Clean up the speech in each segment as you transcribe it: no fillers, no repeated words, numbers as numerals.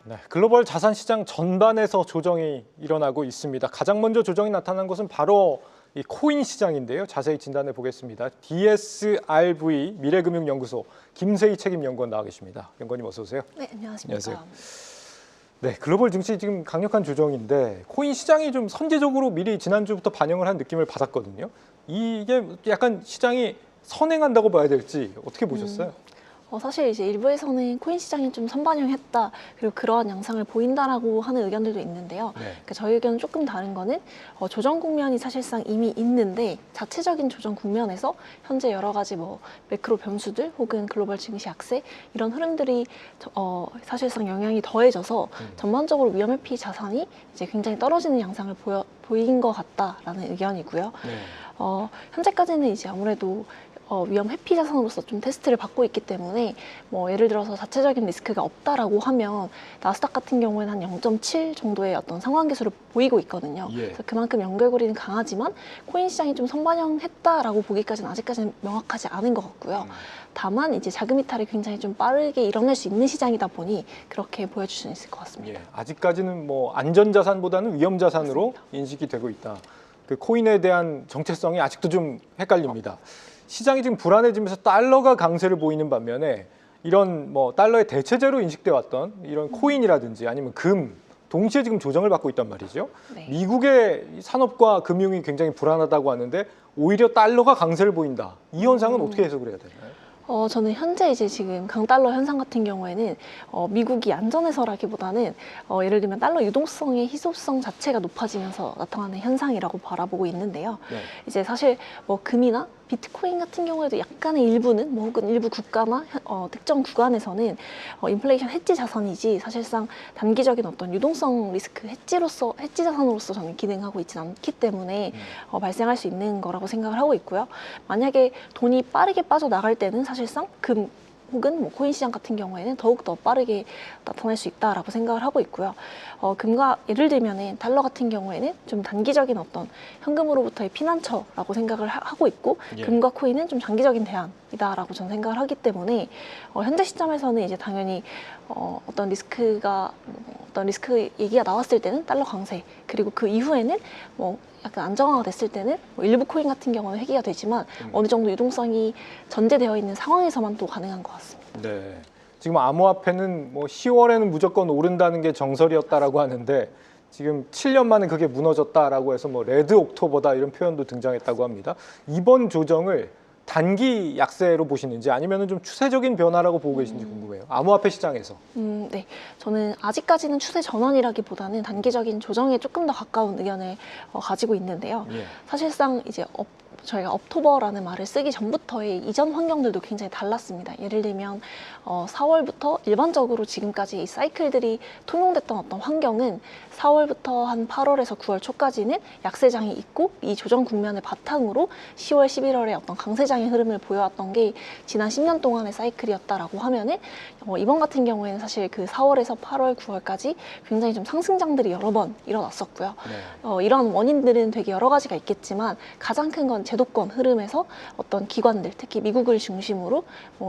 네, 글로벌 자산 시장 전반에서 조정이 일어나고 있습니다. 가장 먼저 조정이 나타난 것은 바로 이 코인 시장인데요. 자세히 진단해 보겠습니다. DSRV 미래금융연구소 김세희 책임연구원 나와 계십니다. 연구원님 어서 오세요. 네, 안녕하십니까. 안녕하세요. 네, 글로벌 증시 지금 강력한 조정인데 코인 시장이 좀 선제적으로 미리 지난주부터 반영을 한 느낌을 받았거든요. 이게 약간 시장이 선행한다고 봐야 될지 어떻게 보셨어요? 사실 이제 일부에서는 코인 시장이 좀 선반영했다, 그리고 그러한 양상을 보인다라고 하는 의견들도 있는데요. 네. 그러니까 저희 의견은 조금 다른 거는 조정 국면이 사실상 이미 있는데 자체적인 조정 국면에서 현재 여러 가지 뭐 매크로 변수들 혹은 글로벌 증시 약세 이런 흐름들이 사실상 영향이 더해져서 전반적으로 위험 회피 자산이 이제 굉장히 떨어지는 양상을 보인 것 같다라는 의견이고요. 네. 현재까지는 이제 아무래도 위험 회피 자산으로서 좀 테스트를 받고 있기 때문에 뭐 예를 들어서 자체적인 리스크가 없다라고 하면 나스닥 같은 경우에는 한 0.7 정도의 어떤 상환 계수를 보이고 있거든요. 예. 그래서 그만큼 연결고리는 강하지만 코인 시장이 좀 선반영했다라고 보기까지는 아직까지는 명확하지 않은 것 같고요. 다만 이제 자금 이탈이 굉장히 좀 빠르게 일어날 수 있는 시장이다 보니 그렇게 보여줄 수는 있을 것 같습니다. 예, 아직까지는 뭐 안전자산보다는 위험자산으로 맞습니다. 인식이 되고 있다. 그 코인에 대한 정체성이 아직도 좀 헷갈립니다. 시장이 지금 불안해지면서 달러가 강세를 보이는 반면에 이런 뭐 달러의 대체제로 인식돼 왔던 이런 코인이라든지 아니면 금 동시에 지금 조정을 받고 있단 말이죠. 네. 미국의 산업과 금융이 굉장히 불안하다고 하는데 오히려 달러가 강세를 보인다. 이 현상은 어떻게 해석을 해야 되나요? 저는 현재 이제 지금 강달러 현상 같은 경우에는 미국이 안전해서라기보다는 예를 들면 달러 유동성의 희소성 자체가 높아지면서 나타나는 현상이라고 바라보고 있는데요. 네. 이제 사실 뭐 금이나 비트코인 같은 경우에도 약간의 일부는 뭐 혹은 일부 국가나 특정 구간에서는 인플레이션 해지 자산이지 사실상 단기적인 어떤 유동성 리스크 해지 자산으로서 저는 기능하고 있지는 않기 때문에 발생할 수 있는 거라고 생각을 하고 있고요. 만약에 돈이 빠르게 빠져나갈 때는 사실상 금 혹은 뭐 코인 시장 같은 경우에는 더욱 더 빠르게 나타날 수 있다라고 생각을 하고 있고요. 금과 예를 들면은 달러 같은 경우에는 좀 단기적인 어떤 현금으로부터의 피난처라고 생각을 하고 있고 예. 금과 코인은 좀 장기적인 대안이다라고 저는 생각을 하기 때문에 현재 시점에서는 이제 당연히 어떤 리스크 얘기가 나왔을 때는 달러 강세, 그리고 그 이후에는 뭐 약간 안정화가 됐을 때는 뭐 일부 코인 같은 경우는 회귀가 되지만 어느 정도 유동성이 전제되어 있는 상황에서만 또 가능한 것 같습니다. 네. 지금 암호화폐는 뭐 10월에는 무조건 오른다는 게 정설이었다라고 하는데 지금 7년 만에 그게 무너졌다라고 해서 뭐 레드 옥토버다 이런 표현도 등장했다고 합니다. 이번 조정을 단기 약세로 보시는지 아니면 좀 추세적인 변화라고 보고 계신지 궁금해요. 암호화폐 시장에서. 네. 저는 아직까지는 추세 전환이라기보다는 단기적인 조정에 조금 더 가까운 의견을 가지고 있는데요. 예. 사실상 이제 저희가 업토버라는 말을 쓰기 전부터의 이전 환경들도 굉장히 달랐습니다. 예를 들면 4월부터 일반적으로 지금까지 이 사이클들이 통용됐던 어떤 환경은 4월부터 한 8월에서 9월 초까지는 약세장이 있고 이 조정 국면을 바탕으로 10월, 11월에 어떤 강세장의 흐름을 보여왔던 게 지난 10년 동안의 사이클이었다라고 하면은 이번 같은 경우에는 사실 그 4월에서 8월, 9월까지 굉장히 좀 상승장들이 여러 번 일어났었고요. 네. 이런 원인들은 되게 여러 가지가 있겠지만 가장 큰 건 제도권 흐름에서 어떤 기관들, 특히 미국을 중심으로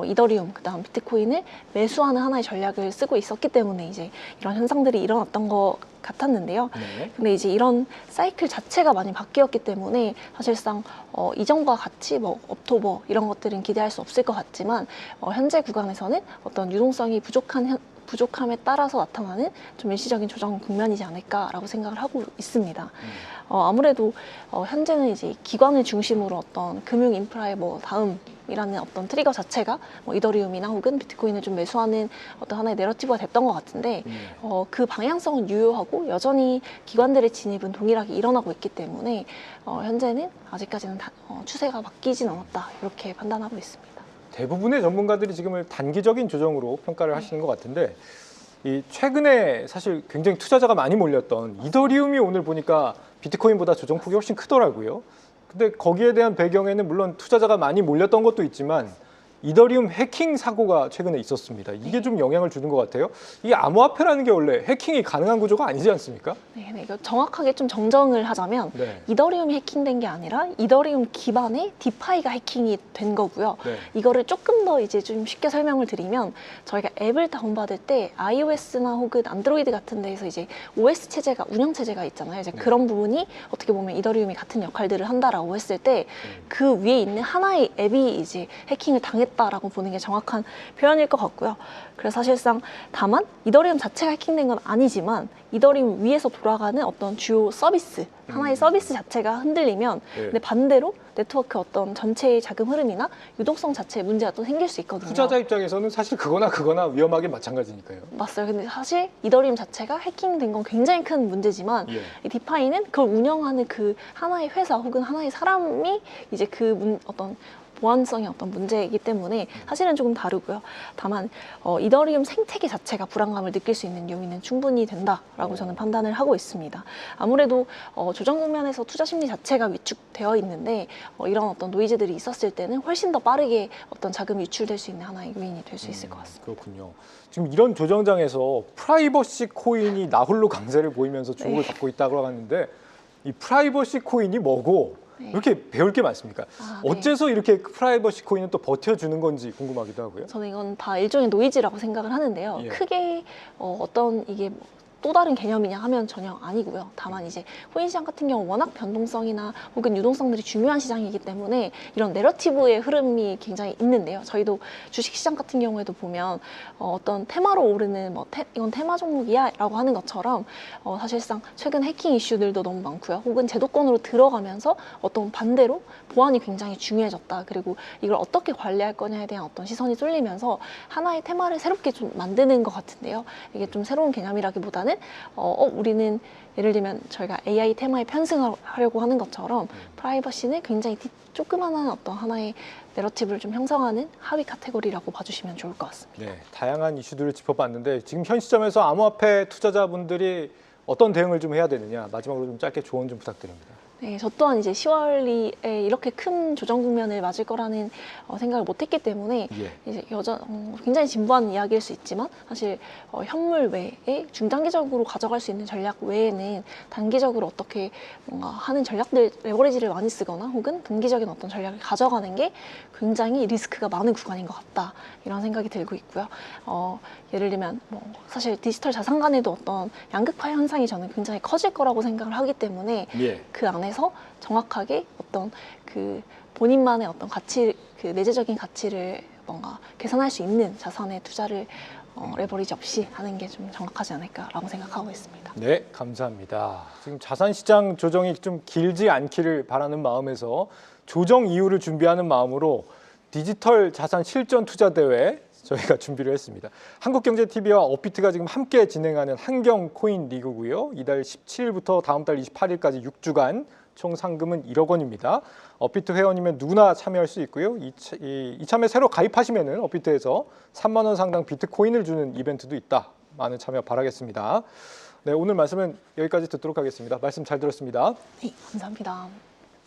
이더리움, 그다음 비트코인을 매수하는 하나의 전략을 쓰고 있었기 때문에 이제 이런 현상들이 일어났던 것 같았는데요. 네. 근데 이제 이런 사이클 자체가 많이 바뀌었기 때문에 사실상 이전과 같이 뭐 업토버 이런 것들은 기대할 수 없을 것 같지만 현재 구간에서는 어떤 유동성이 부족함에 따라서 나타나는 좀 일시적인 조정 국면이지 않을까라고 생각을 하고 있습니다. 아무래도 현재는 이제 기관을 중심으로 어떤 금융 인프라의 뭐 다음이라는 어떤 트리거 자체가 뭐 이더리움이나 혹은 비트코인을 좀 매수하는 어떤 하나의 내러티브가 됐던 것 같은데 그 방향성은 유효하고 여전히 기관들의 진입은 동일하게 일어나고 있기 때문에 현재는 아직까지는 추세가 바뀌진 않았다 이렇게 판단하고 있습니다. 대부분의 전문가들이 지금을 단기적인 조정으로 평가를 하시는 것 같은데 이 최근에 사실 굉장히 투자자가 많이 몰렸던 이더리움이 오늘 보니까 비트코인보다 조정폭이 훨씬 크더라고요. 근데 거기에 대한 배경에는 물론 투자자가 많이 몰렸던 것도 있지만 이더리움 해킹 사고가 최근에 있었습니다. 이게 좀 영향을 주는 것 같아요. 이 암호화폐라는 게 원래 해킹이 가능한 구조가 아니지 않습니까? 네, 이거 정확하게 좀 정정을 하자면 네. 이더리움이 해킹된 게 아니라 이더리움 기반의 디파이가 해킹이 된 거고요. 네. 이거를 조금 더 이제 좀 쉽게 설명을 드리면 저희가 앱을 다운받을 때 iOS나 혹은 안드로이드 같은 데에서 이제 OS 체제가 운영 체제가 있잖아요. 이제 네. 그런 부분이 어떻게 보면 이더리움이 같은 역할들을 한다라고 했을 때 그 위에 있는 하나의 앱이 이제 해킹을 당했다라고 보는 게 정확한 표현일 것 같고요. 그래서 사실상 다만 이더리움 자체가 해킹된 건 아니지만 이더리움 위에서 돌아가는 어떤 주요 서비스, 하나의 서비스 자체가 흔들리면 네. 근데 반대로 네트워크 어떤 전체의 자금 흐름이나 유동성 자체에 문제가 또 생길 수 있거든요. 투자자 입장에서는 사실 그거나 위험하게 마찬가지니까요. 맞아요. 근데 사실 이더리움 자체가 해킹된 건 굉장히 큰 문제지만 예. 이 디파이는 그걸 운영하는 그 하나의 회사 혹은 하나의 사람이 이제 그 어떤 보안성의 어떤 문제이기 때문에 사실은 조금 다르고요. 다만 이더리움 생태계 자체가 불안감을 느낄 수 있는 요인은 충분히 된다라고 저는 판단을 하고 있습니다. 아무래도 조정 국면에서 투자 심리 자체가 위축되어 있는데 이런 어떤 노이즈들이 있었을 때는 훨씬 더 빠르게 어떤 자금이 유출될 수 있는 하나의 요인이 될 수 있을 것 같습니다. 그렇군요. 지금 이런 조정장에서 프라이버시 코인이 나홀로 강세를 보이면서 주목을 네. 받고 있다고 하는데 이 프라이버시 코인이 뭐고 네. 이렇게 배울 게 많습니까? 네. 어째서 이렇게 프라이버시 코인은 또 버텨주는 건지 궁금하기도 하고요. 저는 이건 다 일종의 노이즈라고 생각을 하는데요. 예. 크게 어떤 이게 또 다른 개념이냐 하면 전혀 아니고요. 다만 이제 코인 시장 같은 경우 워낙 변동성이나 혹은 유동성들이 중요한 시장이기 때문에 이런 내러티브의 흐름이 굉장히 있는데요. 저희도 주식 시장 같은 경우에도 보면 어떤 테마로 오르는 이건 테마 종목이야 라고 하는 것처럼 사실상 최근 해킹 이슈들도 너무 많고요. 혹은 제도권으로 들어가면서 어떤 반대로 보안이 굉장히 중요해졌다. 그리고 이걸 어떻게 관리할 거냐에 대한 어떤 시선이 쏠리면서 하나의 테마를 새롭게 좀 만드는 것 같은데요. 이게 좀 새로운 개념이라기보다는 우리는 예를 들면 저희가 AI 테마에 편승하려고 하는 것처럼 프라이버시는 굉장히 조그마한 어떤 하나의 내러티브를 좀 형성하는 하위 카테고리라고 봐주시면 좋을 것 같습니다. 네, 다양한 이슈들을 짚어봤는데 지금 현 시점에서 암호화폐 투자자분들이 어떤 대응을 좀 해야 되느냐 마지막으로 좀 짧게 조언 좀 부탁드립니다. 네, 저 또한 이제 10월에 이렇게 큰 조정 국면을 맞을 거라는 생각을 못했기 때문에 예. 이제 굉장히 진부한 이야기일 수 있지만 사실 현물 외에 중장기적으로 가져갈 수 있는 전략 외에는 단기적으로 어떻게 뭔가 하는 전략들 레버리지를 많이 쓰거나 혹은 단기적인 어떤 전략을 가져가는 게 굉장히 리스크가 많은 구간인 것 같다 이런 생각이 들고 있고요. 예를 들면 사실 디지털 자산 간에도 어떤 양극화 현상이 저는 굉장히 커질 거라고 생각을 하기 때문에 예. 그 안에서 정확하게 어떤 그 본인만의 어떤 가치, 그 내재적인 가치를 뭔가 계산할 수 있는 자산에 투자를 레버리지 없이 하는 게 좀 정확하지 않을까라고 생각하고 있습니다. 네, 감사합니다. 지금 자산시장 조정이 좀 길지 않기를 바라는 마음에서 조정 이후를 준비하는 마음으로 디지털 자산 실전 투자 대회 저희가 준비를 했습니다. 한국경제TV와 업비트가 지금 함께 진행하는 한경 코인 리그고요. 이달 17일부터 다음 달 28일까지 6주간 총 상금은 1억 원입니다. 업비트 회원이면 누구나 참여할 수 있고요. 이참에 새로 가입하시면은 업비트에서 3만 원 상당 비트코인을 주는 이벤트도 있다. 많은 참여 바라겠습니다. 네, 오늘 말씀은 여기까지 듣도록 하겠습니다. 말씀 잘 들었습니다. 네, 감사합니다.